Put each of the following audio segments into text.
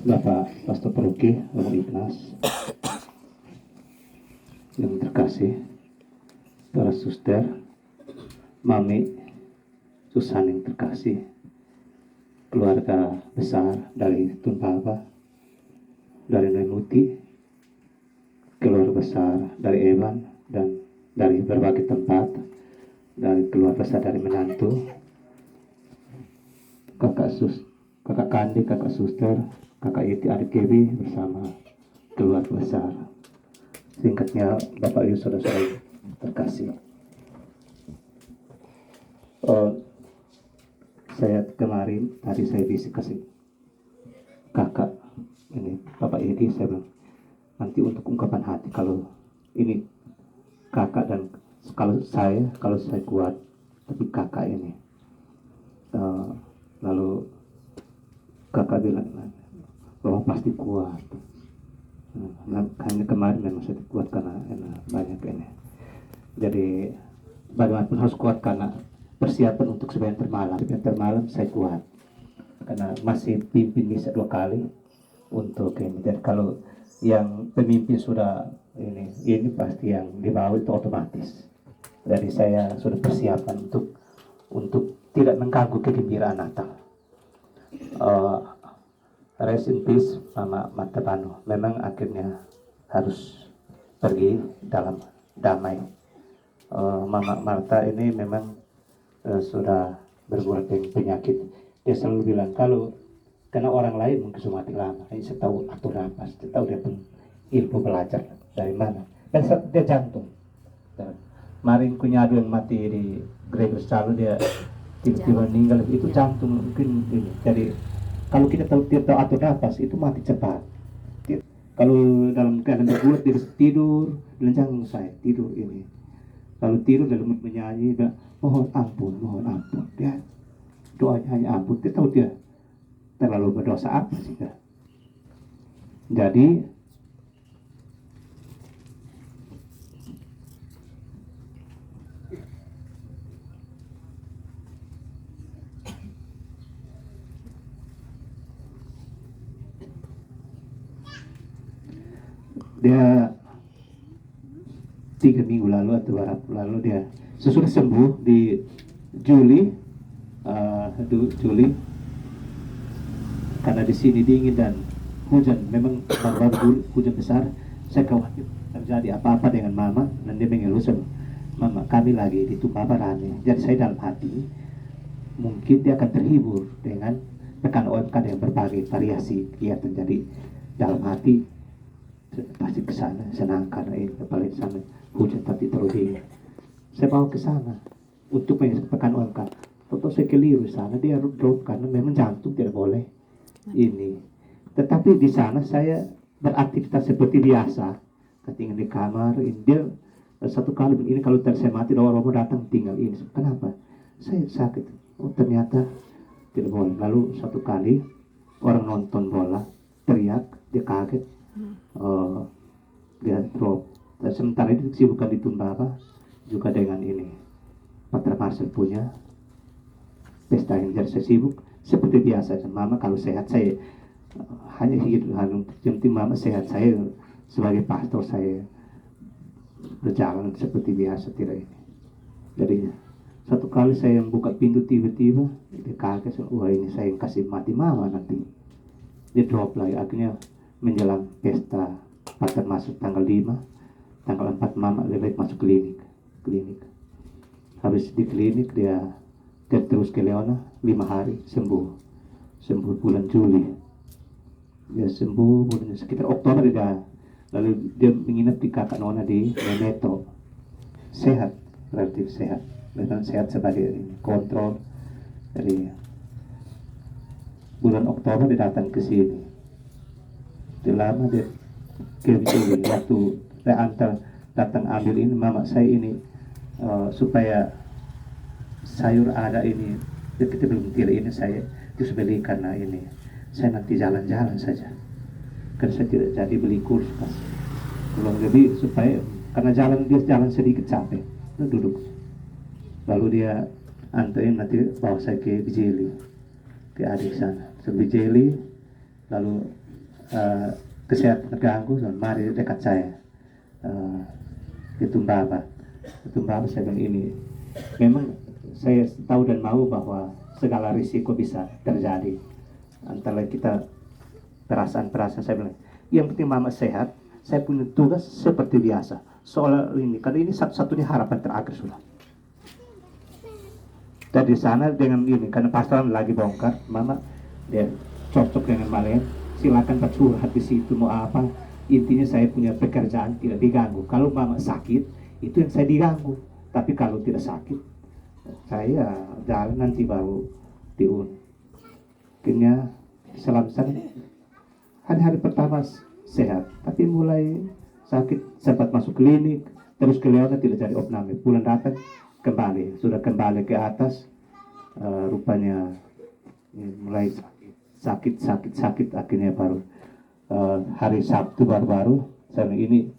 Bapak Pastor Peruki Romo Ignas yang terkasih, para suster, Mami Susan yang terkasih, keluarga besar dari Tun Baba, dari Nenuti, keluarga besar dari Evan dan dari berbagai tempat, dari keluarga besar dari menantu, kakak Kandi, kakak suster, kakak Iti, adik Kebi bersama keluarga besar. Singkatnya Bapak Ibu saudara-saudara terkasih. Saya kemarin tadi saya bisik kasih kakak ini Bapak Edi, saya bilang nanti untuk ungkapan hati kalau ini kakak dan kalau saya kuat, tapi kakak ini lalu kakak bilang bahwa pasti kuat. Hanya kemarin memang saya kuat karena banyak ini. Jadi bagaimanapun harus kuat karena persiapan untuk sebentar malam saya kuat karena masih pimpin misa 2 kali untuk ini. Dan kalau yang pemimpin sudah ini pasti yang di bawah itu otomatis. Jadi saya sudah persiapan untuk tidak mengganggu kegembiraan Natal. Rest in peace Mama Matapano, memang akhirnya harus pergi dalam damai. Mama Marta ini memang sudah berbuat penyakit. Dia selalu bilang kalau karena orang lain mungkin sudah mati lama, saya tahu atur nafas, saya tahu dia pun ilmu belajar dari mana. Dan dia jantung. Kemarin kunyadu yang mati di Gregor Salo, dia tiba-tiba meninggal, itu jantung mungkin ini. Jadi kalau kita tahu atur nafas itu mati cepat. Kalau dalam keadaan berbuat dia tidur, dan jangan saya tidur ini. Kalau tidur dalam menyanyi, mohon ampun, dia doanya hanya ampun. Dia tahu dia terlalu berdosa apa sih kan? Jadi dia 3 minggu lalu atau berapa lalu dia sesudah sembuh di Juli karena di sini dingin dan hujan, memang baru hujan besar. Saya khawatir terjadi apa-apa dengan Mama, dan dia mengeluh sama Mama, kami lagi di Tumbaba rame. Jadi saya dalam hati mungkin dia akan terhibur dengan rekan OMK yang berbagai variasi kegiatan. Jadi dalam hati pasti ke sana senang karena ini apalagi sana hujan tapi terlalu dingin. Saya bawa ke sana untuk pekan OMK. Foto saya keliru sana, dia drop karena memang jantung tidak boleh ini. Tetapi di sana saya beraktivitas seperti biasa, ketinggalan di kamar. Dia satu kali ini kalau saya mati, Romo datang tinggal ini. Kenapa? Saya sakit. Oh ternyata tidak boleh. Lalu satu kali orang nonton bola teriak, dia kaget. Dia drop. Dan sementara itu kesibukan di Tumbaba juga dengan ini Patra Marcel punya pesta yang jadi saya sibuk seperti biasa. Mama kalau sehat saya hanya hidup yang penting Mama sehat. Saya sebagai pastor saya berjalan seperti biasa tidak ini. Jadi satu kali saya buka pintu tiba-tiba dia kaget, wah ini saya yang kasih mati Mama nanti. Dia drop lagi. Akhirnya menjelang pesta Pater masuk tanggal 5, tanggal 4 Mama lebih baik masuk klinik. Habis di klinik dia terus ke Leona 5 hari sembuh bulan Juli. Dia sembuh bulan sekitar Oktober dia. Lalu dia menginap di kakak Nona di Neneto. Sehat, relatif sehat. Memang sehat sebagai kontrol. Dari bulan Oktober dia datang ke sini. Lama dia ke sini waktu saya antar datang ambil ini Mama saya ini supaya sayur ada ini kita belum tidak ini saya terus beli karena ini saya nanti jalan-jalan saja karena saya tidak jadi beli kursus pas belum lebih supaya karena dia jalan sedikit capek duduk. Lalu dia anterin nanti bawa saya ke Bijeli ke adik sana Bijeli. Lalu kesehatan terganggu, mari dekat saya. Itu Mbak saya bilang ini. Memang saya tahu dan mau bahwa segala risiko bisa terjadi. Antara kita perasaan-perasaan, saya bilang, yang penting Mama sehat, saya punya tugas seperti biasa. Soal ini, karena ini satu-satunya harapan terakhir sudah. Dari sana dengan ini, karena pastoran lagi bongkar, Mama dia cocok dengan Malen, silakan curhat di situ mau apa. Intinya saya punya pekerjaan tidak diganggu. Kalau Mama sakit, itu yang saya diganggu. Tapi kalau tidak sakit, saya jalan nanti baru diun. Akhirnya selam-selam hari-hari pertama sehat, tapi mulai sakit, sempat masuk klinik, terus ke Leona tidak jadi opname. Bulan datang kembali, sudah kembali ke atas, rupanya mulai sakit, akhirnya baru hari Sabtu baru saya ini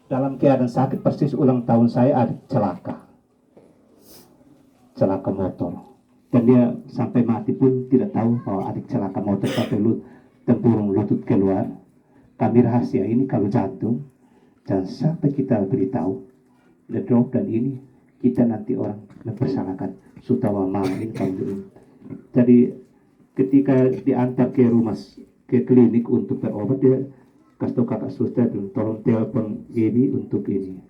dalam keadaan sakit persis ulang tahun saya ada celaka motor, dan dia sampai mati pun tidak tahu bahwa adik celaka motor sampai tempurung lutut keluar. Kami rahasia ini kalau jantung, dan sampai kita beritahu the drop, dan ini kita nanti orang mempersalahkan sutawa mama ini kalau ini. Jadi ketika diantar ke klinik untuk berobat, dia kasih tahu kakak suster dan tolong telepon Gaby untuk ini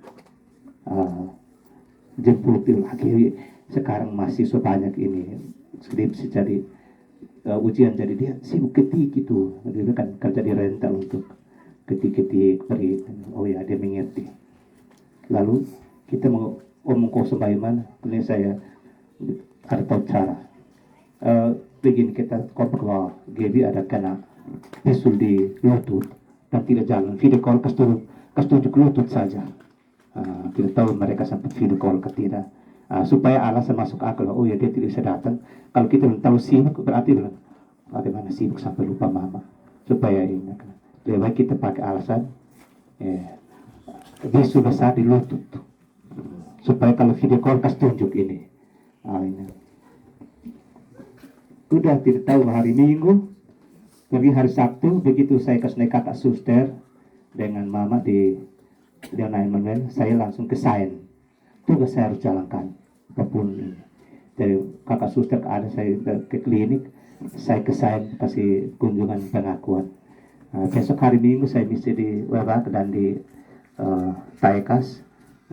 jemput lagi. Sekarang masih sebanyak ini skripsi, jadi ujian, jadi dia sibuk ketik itu. Dia kan kerja di rental untuk ketik beri. Oh ya, dia mengerti. Lalu kita mau omong kosong bagaimana? Ini saya ada tahu cara. Begini, kita kompak bahwa Gaby ada kena bisul di lutut dan tidak jalan. Video call kasih tunjuk lutut saja. Tidak tahu mereka sampai video call ke tidak. Supaya alasan masuk akal, oh ya dia tidak bisa datang. Kalau kita belum tahu sibuk, berarti bilang bagaimana sibuk sampai lupa mama. Supaya ini, lebih baik kita pakai alasan dia sudah besar di lutut, supaya kalau video call kasih tunjuk ini. Ini udah tidak tahu hari Minggu, pergi hari Sabtu, begitu saya kasih naik kakak suster dengan mama di Manuel, saya langsung ke Sain. Tugas saya harus jalankan apapun ini. Jadi kakak suster ada saya ke klinik, saya ke Sain kasih kunjungan pengakuan. Besok hari Minggu saya mesti di Webak dan di Taekas.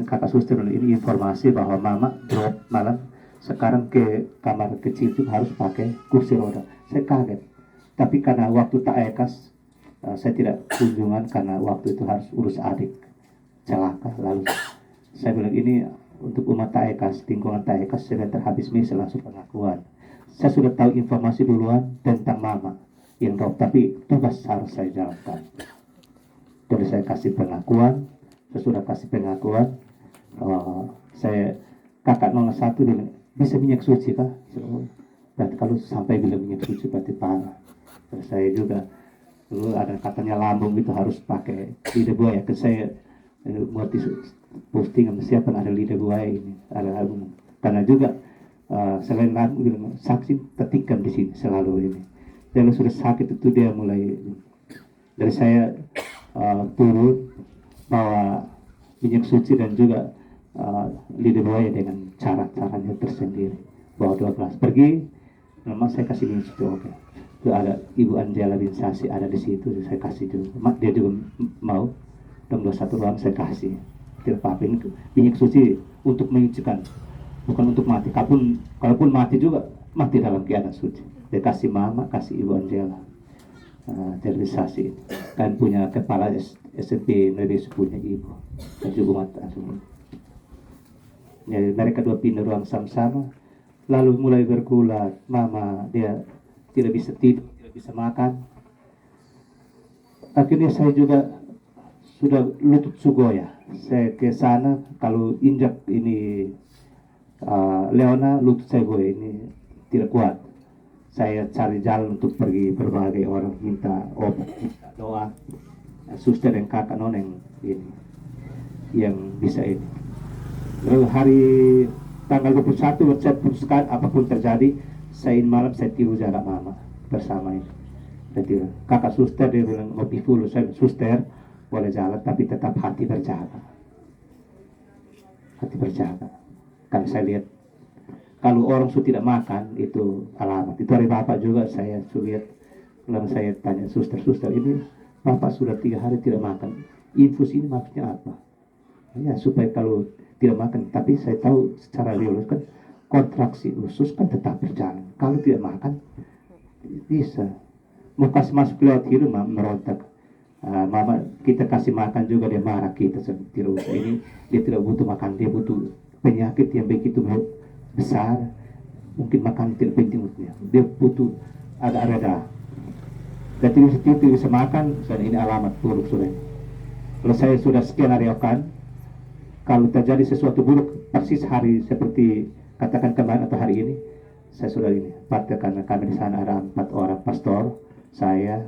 Kakak suster ini informasi bahwa mama drop malam, sekarang ke kamar kecil itu harus pakai kursi roda. Saya kaget, tapi karena waktu Taekas saya tidak kunjungan karena waktu itu harus urus adik celaka. Lalu saya bilang ini untuk umat Taekas, lingkungan Taekas sebentar habis misa langsung pengakuan. Saya sudah tahu informasi duluan tentang mama yang drop, tapi tugas harus saya jalankan. Jadi saya kasih pengakuan, saya sudah kasih pengakuan. Saya kakak nomor 1 bilang, bisa minyak suci kah? Berarti kalau sampai bilang minyak suci berarti parah. Terus saya juga dulu ada katanya lambung itu harus pakai lidah buaya. Ke saya buat posting sama siapa ada lidah buaya ini, ada album. Karena juga selain lambung bilang saksi tertikam di sini selalu ini. Kalau sudah sakit itu dia mulai dari saya turun bawa minyak suci dan juga lidah buaya dengan cara-caranya tersendiri. Bawa 2 gelas pergi, memang saya kasih minyak suci. Oke. Itu ada Ibu Angela Binsasi ada di situ, saya kasih juga. Dia juga mau, dan 21 ruang saya kasih. Tidak apa-apa, ini minyak suci untuk menyucikan, bukan untuk mati. Kalaupun mati juga mati dalam keadaan suci. Dia kasih mama, kasih Ibu Angela. Terrealisasi kan punya kepala SMP Indonesia, punya ibu dan juga mata. Jadi mereka dua pindah ruang sama-sama, lalu mulai bergulat. Mama dia tidak bisa tidur, tidak bisa makan. Akhirnya saya juga sudah lutut sugoya. Saya ke sana, kalau injak ini Leona lutut saya goya ini tidak kuat. Saya cari jalan untuk pergi berbagai orang, minta obat, minta doa. Suster dan kakak noneng ini yang bisa ini. Lalu hari tanggal 21 saya putuskan apapun terjadi, saya malam saya tidur jarak mama bersama ini. Jadi kakak suster dia bilang mau pivulu, saya bilang, suster boleh jalan tapi tetap hati berjaga. Hati berjaga. Karena saya lihat kalau orang sudah tidak makan itu alamat. Itu hari bapak juga saya lihat. Lalu saya tanya suster ini bapak sudah 3 hari tidak makan. Infus ini maksudnya apa? Ya supaya kalau tidak makan. Tapi saya tahu secara biologis kan kontraksi usus kan tetap berjalan. Kalau tidak makan bisa. Mau kasih masuk lewat hidung merontak. Mama kita kasih makan juga dia marah kita tidak usah ini dia tidak butuh makan, dia butuh penyakit yang begitu besar, mungkin makan tidak penting untuknya, dia butuh ada reda. Dan tidak bisa makan, sudah ini alamat buruk sudah. Kalau saya sudah skenariokan, kalau terjadi sesuatu buruk persis hari seperti katakan kemarin atau hari ini, saya sudah ini partai karena kami di sana ada 4 orang pastor, saya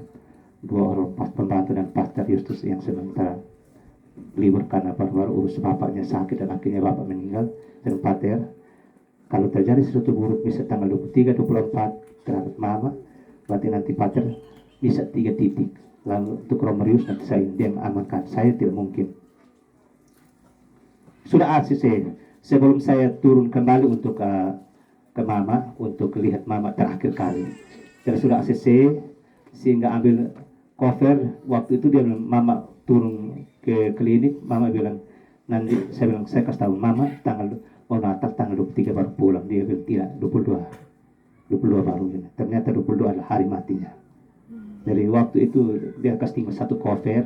2 orang pembantu dan pastor Justus yang sementara libur karena baru-baru urus bapaknya sakit dan akhirnya bapak meninggal dan pater. Kalau terjadi sesuatu buruk bisa tanggal 23, 24 terhadap mama, berarti nanti pater bisa 3 titik. Lalu untuk Romerius nanti saya dia yang amankan, saya tidak mungkin. Sudah ACC sebelum saya turun kembali untuk ke mama untuk lihat mama terakhir kali. Jadi sudah ACC sehingga ambil cover. Waktu itu dia bilang mama turun ke klinik, mama bilang nanti saya bilang saya kasih tahu mama tanggal mau Natal tanggal 23 baru pulang. Dia bilang tidak, 22 baru ini. Ternyata 22 adalah hari matinya. Dari waktu itu dia kasih tinggal 1 cover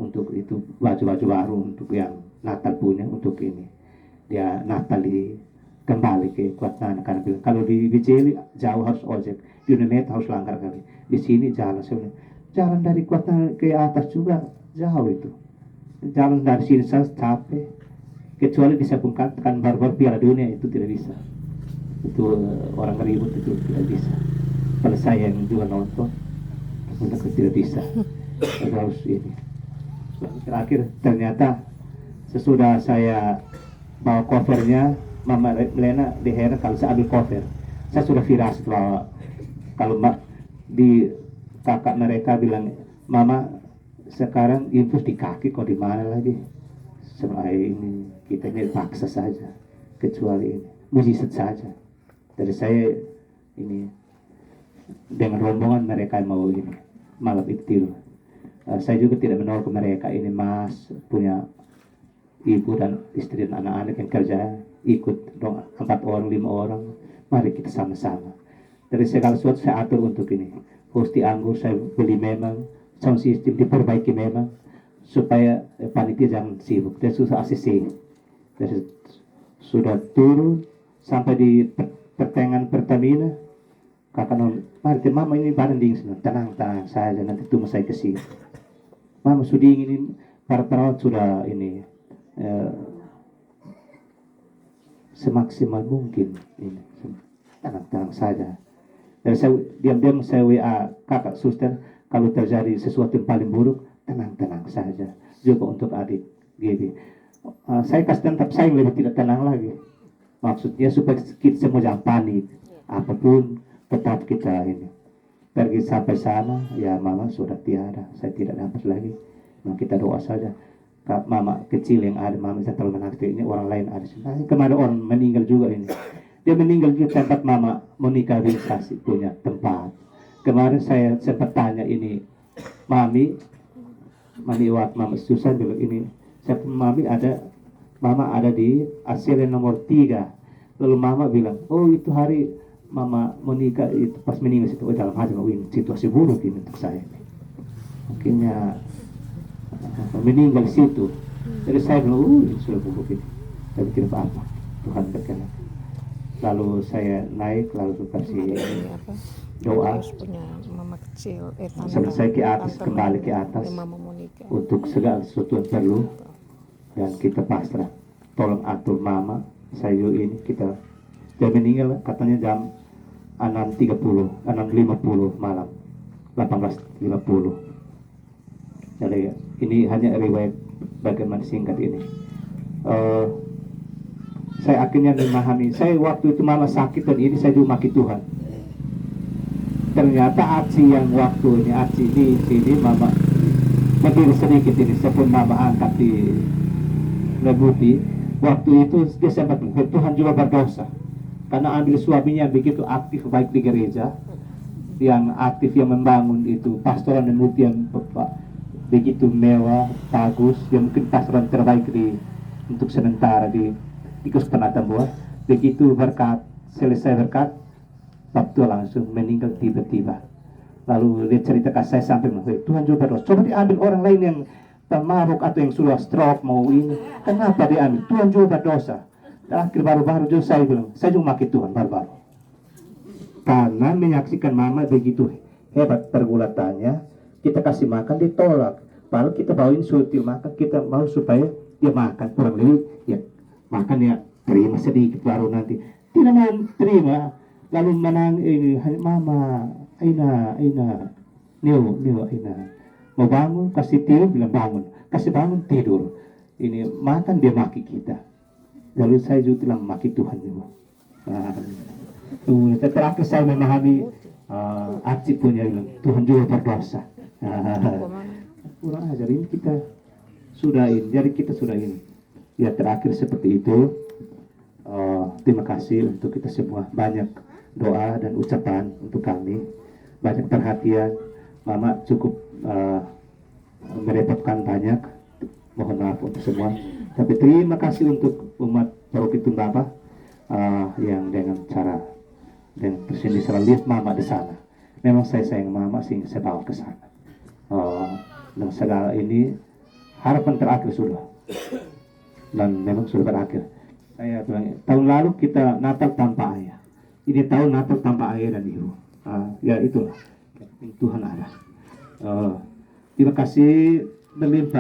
untuk itu baju-baju baru untuk yang Natal punya untuk ini. Dia Natal kembali ke Kuatnan karena bilang kalau di Bijeli jauh harus ojek, di Unemet harus langgar kali. Di sini jalan sebenarnya. Jalan dari Kuatnan ke atas juga jauh itu. Jalan dari sini saya capek. Kecuali bisa bungkatkan baru-baru Piala Dunia itu tidak bisa. Itu orang ribut itu tidak bisa. Kalau saya yang juga nonton, untuk tidak bisa. Harus ini. Terakhir ternyata sesudah saya bawa covernya, Mama Lena diheran kalau saya ambil cover. Saya sudah firasat bahwa kalau di kakak mereka bilang, Mama sekarang infus di kaki kok di mana lagi? Sebenarnya ini kita ini paksa saja, kecuali ini mujizat saja. Dari saya ini dengan rombongan mereka mau ini malam itu. Saya juga tidak menolak mereka ini mas punya ibu dan istri dan anak-anak yang kerja ikut dong 4 orang 5 orang, mari kita sama-sama. Dari segala sesuatu saya atur untuk ini. Hosti anggur saya beli memang, sound system diperbaiki memang supaya panitia jangan sibuk. Dan susah ACC. Dari sudah turun sampai di pertengahan Pertamina. Kakak non, mari mama ini badan dingin, tenang saja nanti tunggu saya kesini. Mama sudah dingin ini, para perawat sudah ini semaksimal mungkin ini tenang saja. Dan saya diam-diam saya WA kakak suster kalau terjadi sesuatu yang paling buruk tenang saja. Juga untuk adik GB. Saya kasih tetap saya lebih tidak tenang lagi. Maksudnya supaya kita semua jangan panik. Apapun tetap kita ini pergi sampai sana ya mama sudah tiada. Saya tidak dapat lagi. Nah, kita doa saja. Mama kecil yang ada, mama saya terlalu menakti ini orang lain ada. Kemarin orang meninggal juga ini. Dia meninggal di tempat mama Monica Winsasi punya tempat. Kemarin saya sempat tanya ini, mami waktu mama susah dulu ini. Saya mama ada di ASEAN nomor 3. Lalu mama bilang, oh itu hari mama Monica itu pas meninggal situ. Oh, dalam hati ini situasi buruk ini untuk saya. Mungkinnya meninggal di situ. Jadi saya bilang, ini sudah buruk ini. Tapi tidak apa-apa. Tuhan berkenan. Lalu saya naik, lalu kasih doa. Punya mama kecil. Selesai ke atas, kembali ke atas. Untuk segala sesuatu yang perlu. Dan kita pasrah. Tolong atur mama. Saya ini kita. Dia meninggal katanya jam 6.50 malam. 18.50. Jadi ini hanya riwayat bagaimana singkat ini. Saya akhirnya memahami. Saya waktu itu mama sakit dan ini saya juga maki Tuhan. ternyata Aci yang waktu ini Aci di sini mama berdiri sedikit ini sebelum mama angkat di Lebuti. Waktu itu dia sempat mengatakan Tuhan juga berdosa karena ambil suaminya yang begitu aktif baik di gereja, yang aktif yang membangun itu pastoran Lebuti yang begitu mewah bagus, yang mungkin pastoran terbaik untuk sementara di Kecamatan Tambua. Begitu berkat selesai berkat, waktu langsung meninggal tiba-tiba. Lalu dia cerita ke saya sampai mengatakan Tuhan juga berdosa. Coba diambil orang lain yang pemaruk atau yang sudah stroke mau ini, kenapa diambil? Tuhan juga berdosa. Terakhir baru-baru juga saya bilang, saya juga maki Tuhan baru-baru. Karena menyaksikan mama begitu hebat pergulatannya, kita kasih makan ditolak. Lalu kita bawain sutil makan, kita mau supaya dia makan kurang lebih ya makan ya terima sedikit baru nanti tidak mau terima, lalu menang ini mama Aina Neo Aina mau bangun kasih tidur bilang bangun, kasih bangun tidur, ini makan dia maki kita. Lalu saya juga bilang maki Tuhan juga. Terakhir saya memahami Aci punya bilang Tuhan juga berdosa. Kurang ajar ini kita sudahin, jadi kita sudahin. Ya terakhir seperti itu. Terima kasih untuk kita semua, banyak doa dan ucapan untuk kami, banyak perhatian. Mama cukup merepotkan banyak, mohon maaf untuk semua. Tapi terima kasih untuk umat Paroki Tumbaba yang dengan cara dan tersendiri selalu lihat mama di sana. Memang saya sayang mama sehingga saya bawa ke sana. Dan segala ini harapan terakhir sudah, dan memang sudah berakhir. Saya bilang, tahun lalu kita Natal tanpa ayah. Ini tahun Natal tanpa ayah dan ibu. Ya itulah, Tuhan ada. Terima kasih berlimpah.